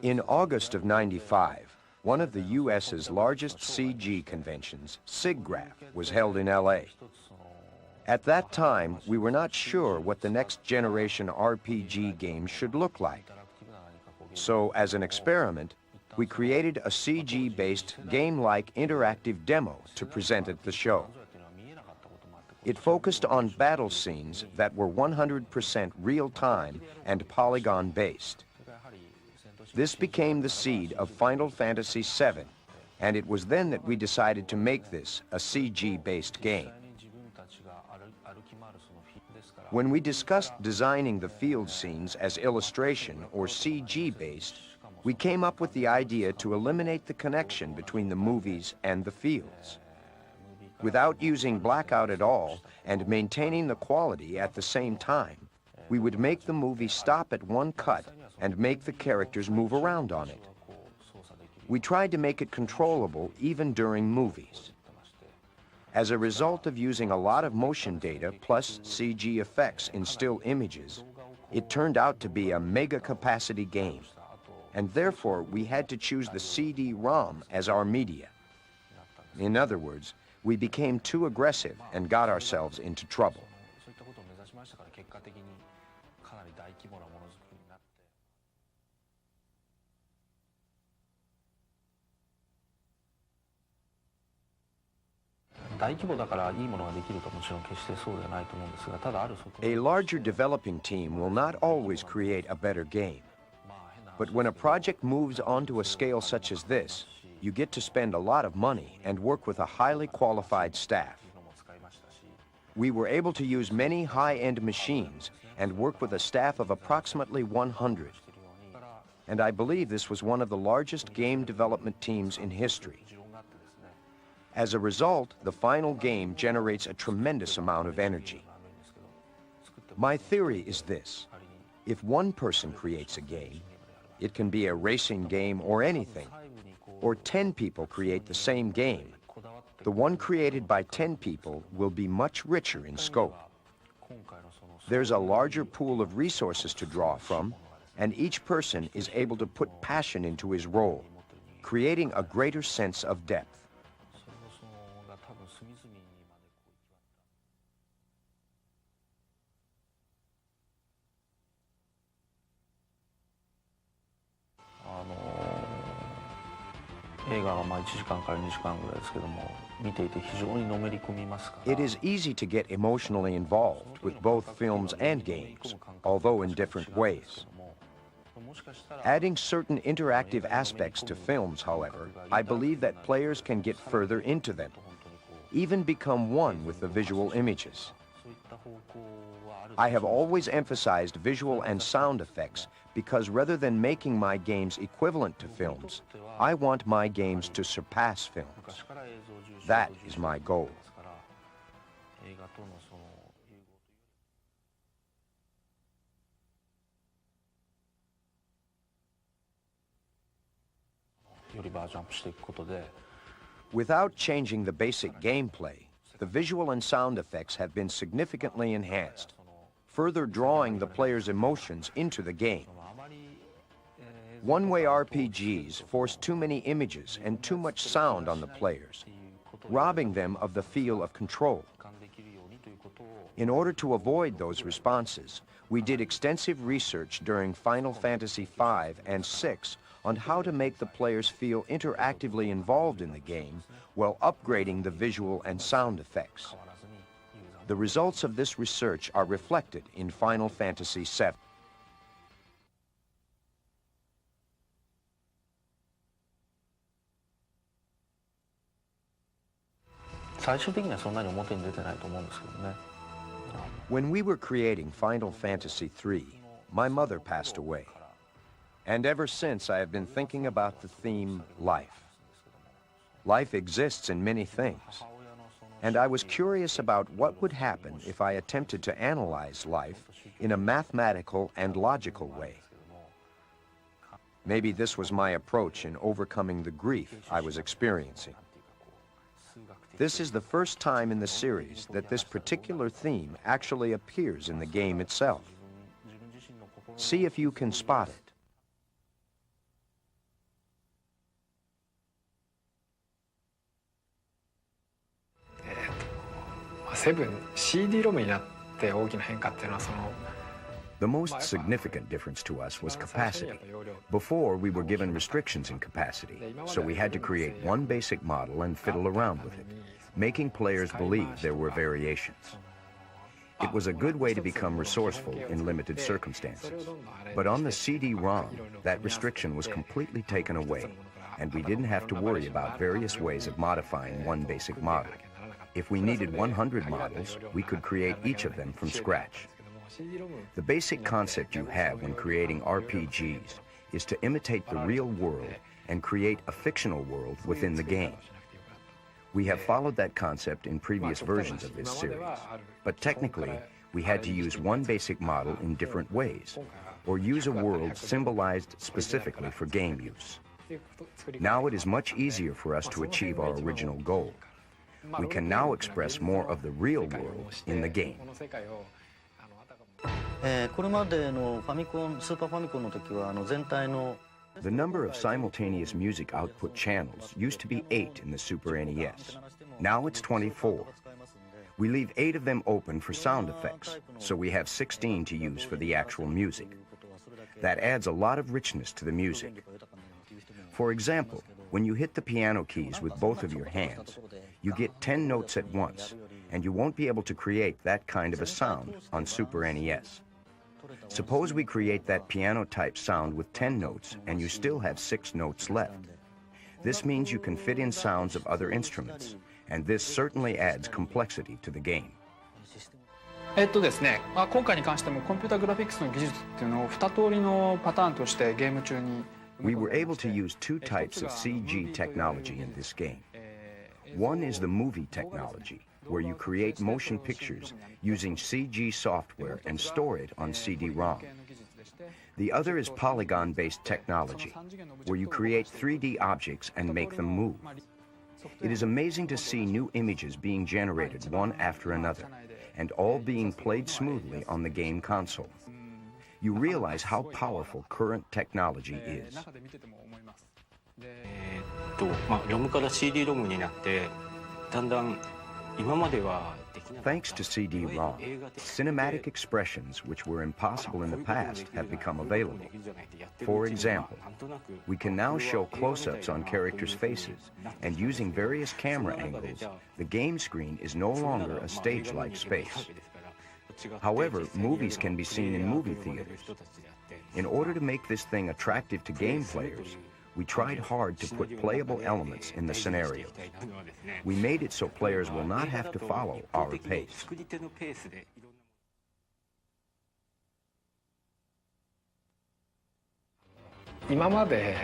In August of '95, one of the U.S.'s largest CG conventions, SIGGRAPH, was held in L.A. At that time, we were not sure what the next generation RPG game should look like. So, as an experiment, we created a CG-based, game-like interactive demo to present at the show. It focused on battle scenes that were 100% real-time and polygon-based. This became the seed of Final Fantasy VII, and it was then that we decided to make this a CG-based game. When we discussed designing the field scenes as illustration or CG-based, we came up with the idea to eliminate the connection between the movies and the fields. Without using blackout at all and maintaining the quality at the same time, we would make the movie stop at one cut and make the characters move around on it. We tried to make it controllable even during movies. As a result of using a lot of motion data plus CG effects in still images, it turned out to be a mega-capacity game, and therefore we had to choose the CD-ROM as our media. In other words, we became too aggressive and got ourselves into trouble. A larger developing team will not always create a better game. But when a project moves onto a scale such as this, you get to spend a lot of money and work with a highly qualified staff. We were able to use many high-end machines and work with a staff of approximately 100. And I believe this was one of the largest game development teams in history. As a result, the final game generates a tremendous amount of energy. My theory is this: if one person creates a game, it can be a racing game or anything, or 10 people create the same game, the one created by 10 people will be much richer in scope. There's a larger pool of resources to draw from, and each person is able to put passion into his role, creating a greater sense of depth. It is easy to get emotionally involved with both films and games, although in different ways. Adding certain interactive aspects to films, however, I believe that players can get further into them, even become one with the visual images. I have always emphasized visual and sound effects because rather than making my games equivalent to films, I want my games to surpass films. That is my goal. Without changing the basic gameplay, the visual and sound effects have been significantly enhanced, further drawing the player's emotions into the game. One-way RPGs force too many images and too much sound on the players, robbing them of the feel of control. In order to avoid those responses, we did extensive research during Final Fantasy V and VI on how to make the players feel interactively involved in the game while upgrading the visual and sound effects. The results of this research are reflected in Final Fantasy VII. When we were creating Final Fantasy III, my mother passed away. And ever since, I have been thinking about the theme, life. Life exists in many things. And I was curious about what would happen if I attempted to analyze life in a mathematical and logical way. Maybe this was my approach in overcoming the grief I was experiencing. This is the first time in the series that this particular theme actually appears in the game itself. See if you can spot it. セブン CD ロムになって大きな変化っていうのはその The most significant difference to us was capacity. Before, we were given restrictions in capacity, so we had to create one basic model and fiddle around with it, making players believe there were variations. It was a good way to become resourceful in limited circumstances. But on the CD-ROM, that restriction was completely taken away, and we didn't have to worry about various ways of modifying one basic model. If we needed 100 models, we could create each of them from scratch. The basic concept you have when creating RPGs is to imitate the real world and create a fictional world within the game. We have followed that concept in previous versions of this series, but technically, we had to use one basic model in different ways, or use a world symbolized specifically for game use. Now it is much easier for us to achieve our original goal. We can now express more of the real world in the game. これまでのファミコン、スーパーファミコンの時は全体の The number of simultaneous music output channels used to be 8 in the Super NES. Now it's 24. We leave 8 of them open for sound effects, so we have 16 to use for the actual music. That adds a lot of richness to the music. For example, when you hit the piano keys with both of your hands, you get 10 notes at once, and you won't be able to create that kind of a sound on Super NES. Suppose we create that piano-type sound with 10 notes, and you still have 6 notes left. This means you can fit in sounds of other instruments, and this certainly adds complexity to the game. ですね、今回に関してもコンピュータグラフィックスの技術っていうのを2通りのパターンとしてゲーム中に We were able to use 2 types of CG technology in this game. One is the movie technology, where you create motion pictures using CG software and store it on CD-ROM. The other is polygon-based technology, where you create 3D objects and make them move. It is amazing to see new images being generated one after another, and all being played smoothly on the game console. You realize how powerful current technology is. ロムから CD ロムになってだんだん今までは Thanks to CD-ROM, cinematic expressions which were impossible in the past have become available. For example, we can now show close-ups on characters' faces, and using various camera angles, the game screen is no longer a stage-like space. However, movies can be seen in movie theaters. In order to make this thing attractive to game players, we tried hard to put playable elements in the scenarios. We made it so players will not have to follow our pace. 今まで、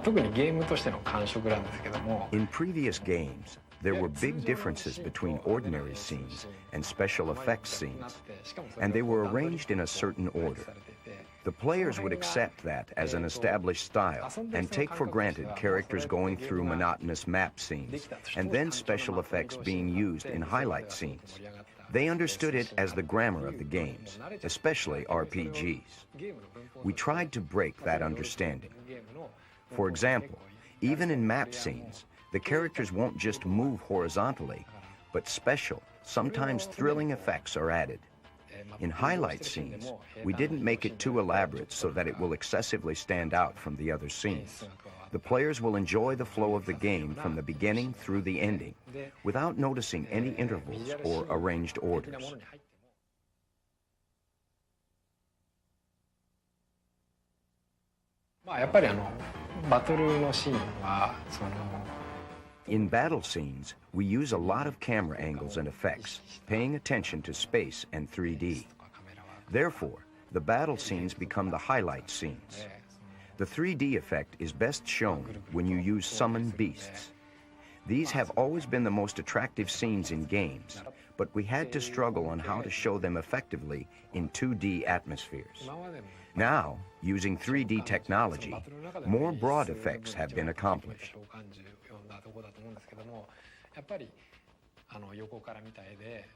特にゲームとしての感触なんですけども In previous games, there were big differences between ordinary scenes and special effects scenes, and they were arranged in a certain order. The players would accept that as an established style and take for granted characters going through monotonous map scenes and then special effects being used in highlight scenes. They understood it as the grammar of the games, especially RPGs. We tried to break that understanding. For example, even in map scenes, the characters won't just move horizontally, but special, sometimes thrilling effects are added. In highlight scenes, we didn't make it too elaborate so that it will excessively stand out from the other scenes. The players will enjoy the flow of the game from the beginning through the ending, without noticing any intervals or arranged orders. In battle scenes, we use a lot of camera angles and effects, paying attention to space and 3D. Therefore, the battle scenes become the highlight scenes. The 3D effect is best shown when you use summon beasts. These have always been the most attractive scenes in games, but we had to struggle on how to show them effectively in 2D atmospheres. Now, using 3D technology, more broad effects have been accomplished. やっぱり横から見た絵で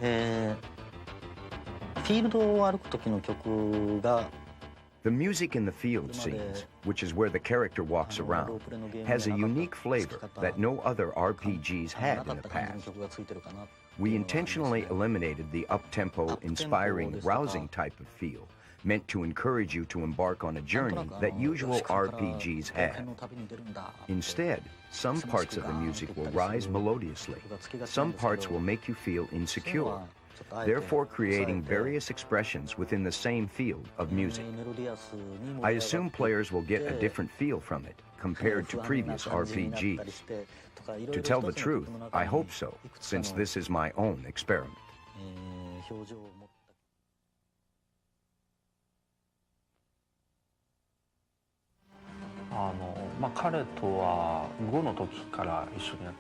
2D フィールドを歩く時の曲が The music in the field scenes, which is where the character walks around, has a unique flavor that no other RPGs had in the past. We intentionally eliminated the up-tempo, inspiring, rousing type of feel, meant to encourage you to embark on a journey that usual RPGs have. Instead, some parts of the music will rise melodiously. Some parts will make you feel insecure, therefore creating various expressions within the same field of music. I assume players will get a different feel from it compared to previous RPGs. To tell the truth, I hope so, since this is my own experiment.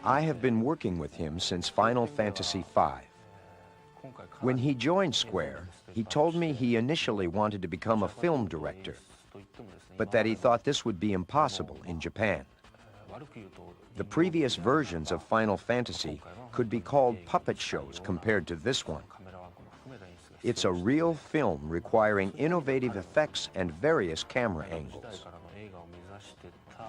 I have been working with him since Final Fantasy V. When he joined Square, he told me he initially wanted to become a film director, but that he thought this would be impossible in Japan. The previous versions of Final Fantasy could be called puppet shows compared to this one. It's a real film requiring innovative effects and various camera angles.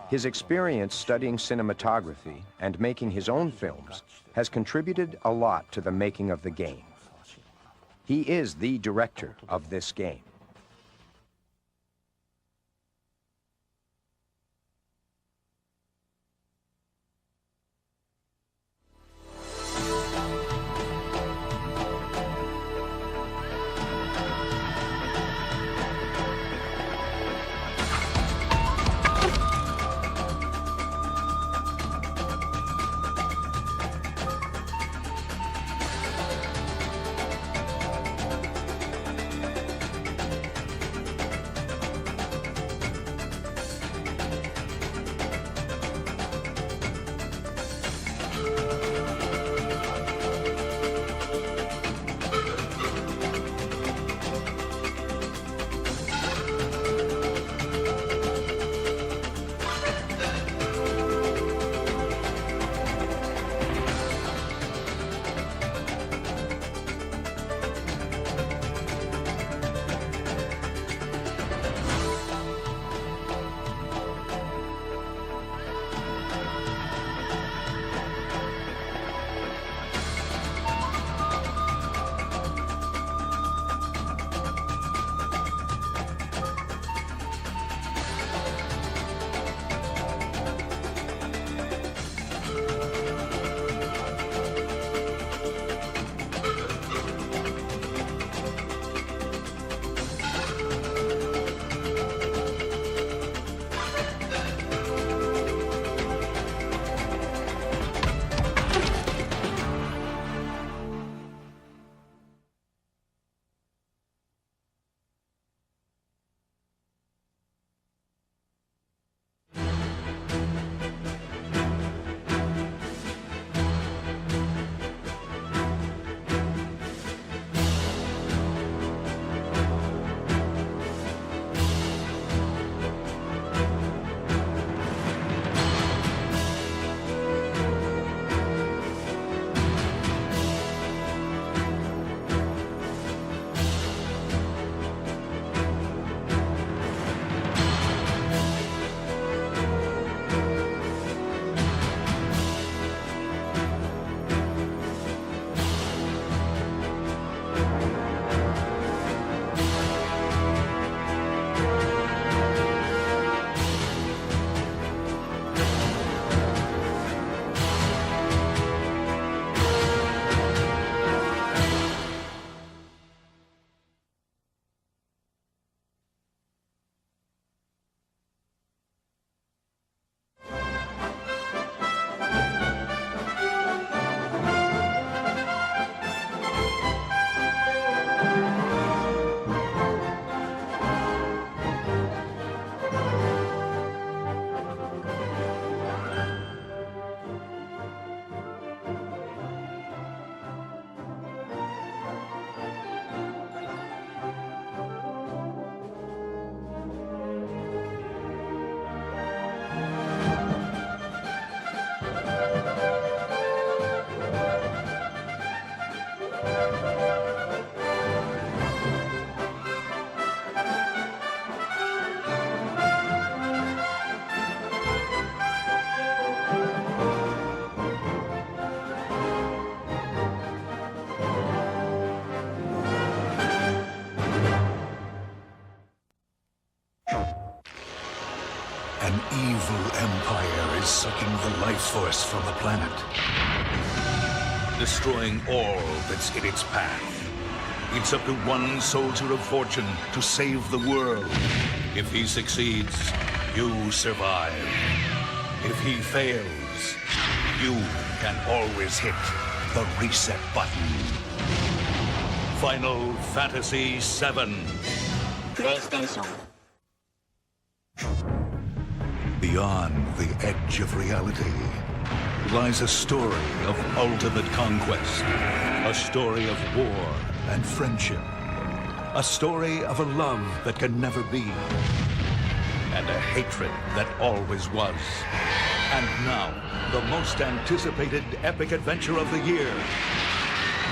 His experience studying cinematography and making his own films has contributed a lot to the making of the game. He is the director of this game. the life force from the planet, destroying all that's in its path. It's up to one soldier of fortune to save the world. If he succeeds, you survive. If he fails, you can always hit the reset button. Final Fantasy VII. PlayStation. Beyond the edge of reality lies a story of ultimate conquest, a story of war and friendship, a story of a love that can never be, and a hatred that always was. And now, the most anticipated epic adventure of the year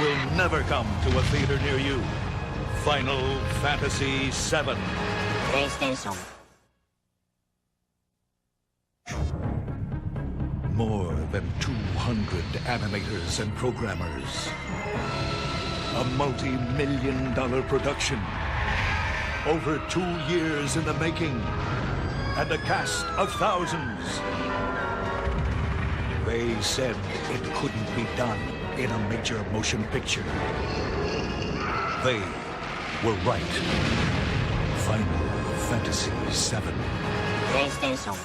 will never come to a theater near you. Final Fantasy VII. PlayStation. More than 200 animators and programmers. A multi-million-dollar production. Over 2 years in the making. And a cast of thousands. They said it couldn't be done in a major motion picture. They were right. Final Fantasy VII. PlayStation.